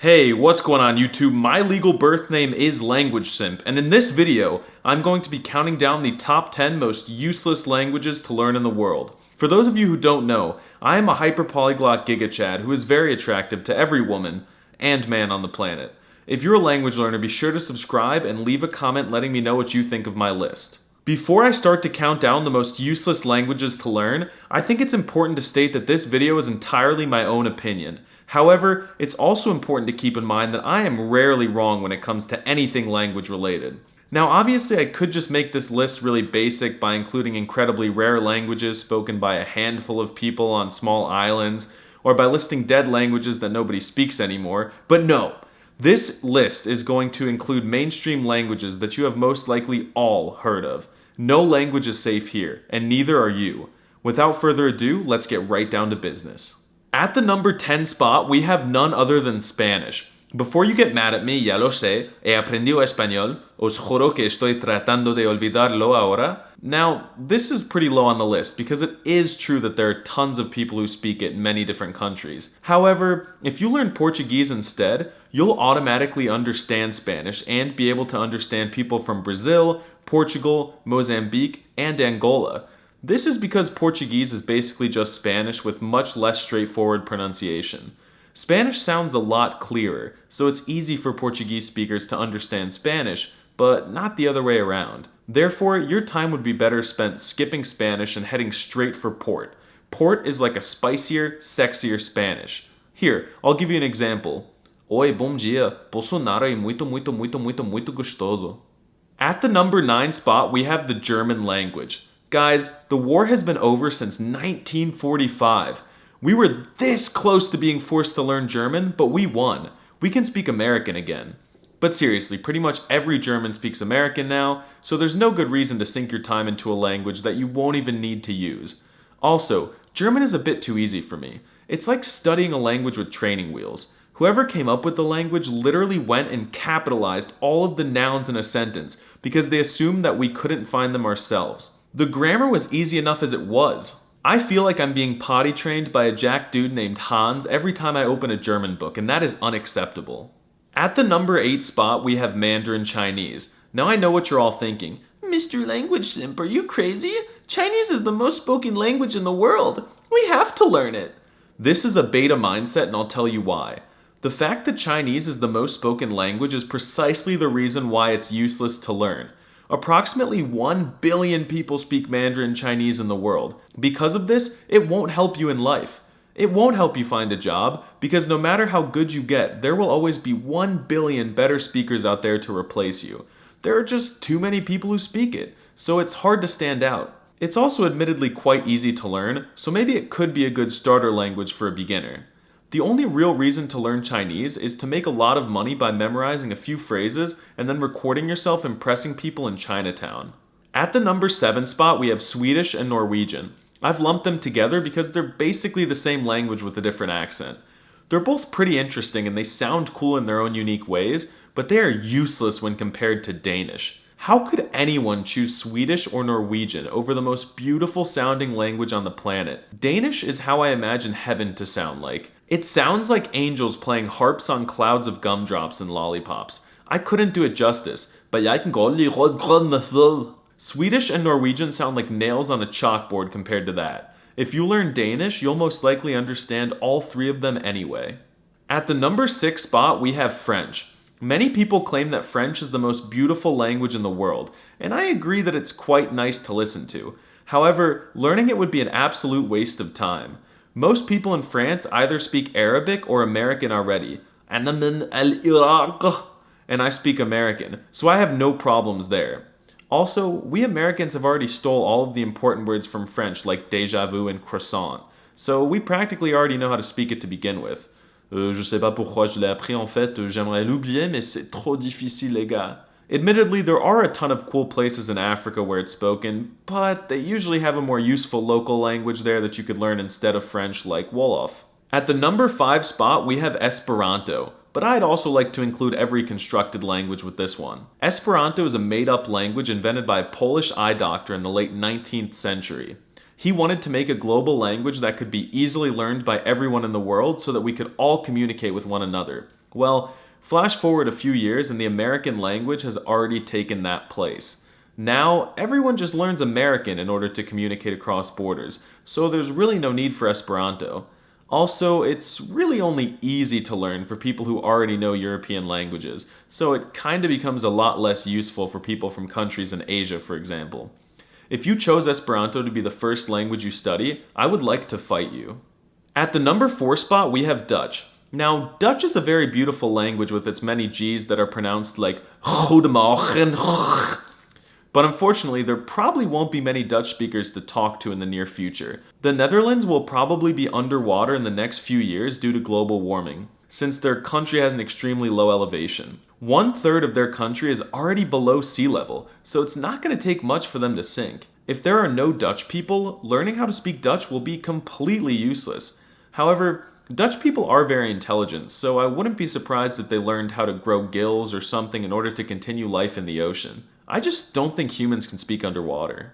Hey, what's going on YouTube? My legal birth name is Language Simp, and in this video, I'm going to be counting down the top 10 most useless languages to learn in the world. For those of you who don't know, I am a hyper-polyglot giga-chad who is very attractive to every woman and man on the planet. If you're a language learner, be sure to subscribe and leave a comment letting me know what you think of my list. Before I start to count down the most useless languages to learn, I think it's important to state that this video is entirely my own opinion. However, it's also important to keep in mind that I am rarely wrong when it comes to anything language related. Now obviously I could just make this list really basic by including incredibly rare languages spoken by a handful of people on small islands, or by listing dead languages that nobody speaks anymore, but no! This list is going to include mainstream languages that you have most likely all heard of. No language is safe here, and neither are you. Without further ado, let's get right down to business. At the number 10 spot, we have none other than Spanish. Before you get mad at me, ya lo sé, he aprendido español, os juro que estoy tratando de olvidarlo ahora. Now, this is pretty low on the list because it is true that there are tons of people who speak it in many different countries. However, if you learn Portuguese instead, you'll automatically understand Spanish and be able to understand people from Brazil, Portugal, Mozambique, and Angola. This is because Portuguese is basically just Spanish with much less straightforward pronunciation. Spanish sounds a lot clearer, so it's easy for Portuguese speakers to understand Spanish, but not the other way around. Therefore, your time would be better spent skipping Spanish and heading straight for Port. Port is like a spicier, sexier Spanish. Here, I'll give you an example. Oi, bom dia. Bolsonaro é muito gostoso. At the number 9 spot, we have the German language. Guys, the war has been over since 1945. We were this close to being forced to learn German, but we won. We can speak American again. But seriously, pretty much every German speaks American now, so there's no good reason to sink your time into a language that you won't even need to use. Also, German is a bit too easy for me. It's like studying a language with training wheels. Whoever came up with the language literally went and capitalized all of the nouns in a sentence because they assumed that we couldn't find them ourselves. The grammar was easy enough as it was. I feel like I'm being potty trained by a jack dude named Hans every time I open a German book, and that is unacceptable. At the number 8 spot, we have Mandarin Chinese. Now I know what you're all thinking. Mr. Language Simp, are you crazy? Chinese is the most spoken language in the world. We have to learn it. This is a beta mindset, and I'll tell you why. The fact that Chinese is the most spoken language is precisely the reason why it's useless to learn. Approximately 1 billion people speak Mandarin Chinese in the world. Because of this, it won't help you in life. It won't help you find a job, because no matter how good you get, there will always be 1 billion better speakers out there to replace you. There are just too many people who speak it, so it's hard to stand out. It's also admittedly quite easy to learn, so maybe it could be a good starter language for a beginner. The only real reason to learn Chinese is to make a lot of money by memorizing a few phrases and then recording yourself impressing people in Chinatown. At the number 7 spot, we have Swedish and Norwegian. I've lumped them together because they're basically the same language with a different accent. They're both pretty interesting and they sound cool in their own unique ways, but they are useless when compared to Danish. How could anyone choose Swedish or Norwegian over the most beautiful sounding language on the planet? Danish is how I imagine heaven to sound like. It sounds like angels playing harps on clouds of gumdrops and lollipops. I couldn't do it justice, but I can go. Swedish and Norwegian sound like nails on a chalkboard compared to that. If you learn Danish, you'll most likely understand all 3 of them anyway. At the number 6 spot, we have French. Many people claim that French is the most beautiful language in the world, and I agree that it's quite nice to listen to. However, learning it would be an absolute waste of time. Most people in France either speak Arabic or American already. And I speak American, so I have no problems there. Also, we Americans have already stole all of the important words from French like déjà vu and croissant, so we practically already know how to speak it to begin with. Je sais pas pourquoi je l'ai appris en fait, j'aimerais l'oublier mais c'est trop difficile les gars. Admittedly, there are a ton of cool places in Africa where it's spoken, but they usually have a more useful local language there that you could learn instead of French like Wolof. At the number 5 spot, we have Esperanto, but I'd also like to include every constructed language with this one. Esperanto is a made-up language invented by a Polish eye doctor in the late 19th century. He wanted to make a global language that could be easily learned by everyone in the world so that we could all communicate with one another. Well, flash forward a few years and the American language has already taken that place. Now, everyone just learns American in order to communicate across borders, so there's really no need for Esperanto. Also, it's really only easy to learn for people who already know European languages, so it kinda becomes a lot less useful for people from countries in Asia, for example. If you chose Esperanto to be the first language you study, I would like to fight you. At the number 4 spot, we have Dutch. Now, Dutch is a very beautiful language with its many G's that are pronounced like goedemorgen. But unfortunately, there probably won't be many Dutch speakers to talk to in the near future. The Netherlands will probably be underwater in the next few years due to global warming, since their country has an extremely low elevation. 1/3 of their country is already below sea level, so it's not going to take much for them to sink. If there are no Dutch people, learning how to speak Dutch will be completely useless. However, Dutch people are very intelligent, so I wouldn't be surprised if they learned how to grow gills or something in order to continue life in the ocean. I just don't think humans can speak underwater.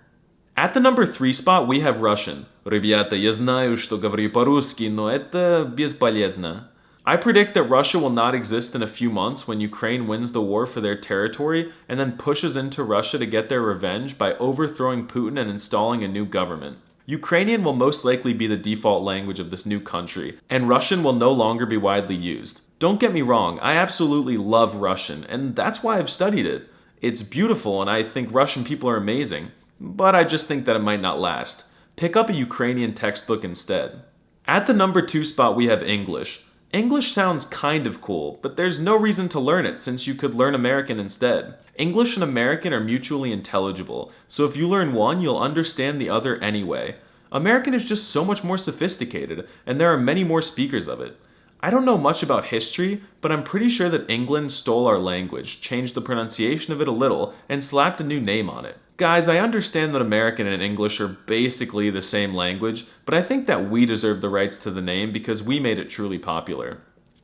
At the number 3 spot, we have Russian. Ребята, я знаю, что говорю по-русски, но это бесполезно. I predict that Russia will not exist in a few months when Ukraine wins the war for their territory and then pushes into Russia to get their revenge by overthrowing Putin and installing a new government. Ukrainian will most likely be the default language of this new country, and Russian will no longer be widely used. Don't get me wrong, I absolutely love Russian, and that's why I've studied it. It's beautiful, and I think Russian people are amazing, but I just think that it might not last. Pick up a Ukrainian textbook instead. At the number 2 spot, we have English. English sounds kind of cool, but there's no reason to learn it since you could learn American instead. English and American are mutually intelligible, so if you learn one, you'll understand the other anyway. American is just so much more sophisticated, and there are many more speakers of it. I don't know much about history, but I'm pretty sure that England stole our language, changed the pronunciation of it a little, and slapped a new name on it. Guys, I understand that American and English are basically the same language, but I think that we deserve the rights to the name because we made it truly popular.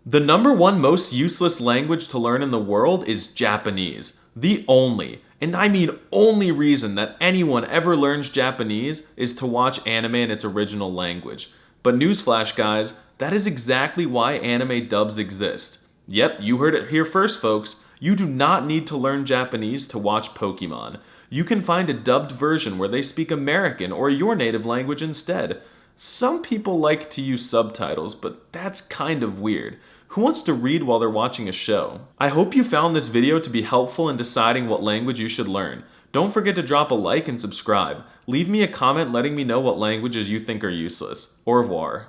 The number 1 most useless language to learn in the world is Japanese. The only, and I mean only reason that anyone ever learns Japanese is to watch anime in its original language. But newsflash, guys, that is exactly why anime dubs exist. Yep, you heard it here first, folks. You do not need to learn Japanese to watch Pokemon. You can find a dubbed version where they speak American or your native language instead. Some people like to use subtitles, but that's kind of weird. Who wants to read while they're watching a show? I hope you found this video to be helpful in deciding what language you should learn. Don't forget to drop a like and subscribe. Leave me a comment letting me know what languages you think are useless. Au revoir.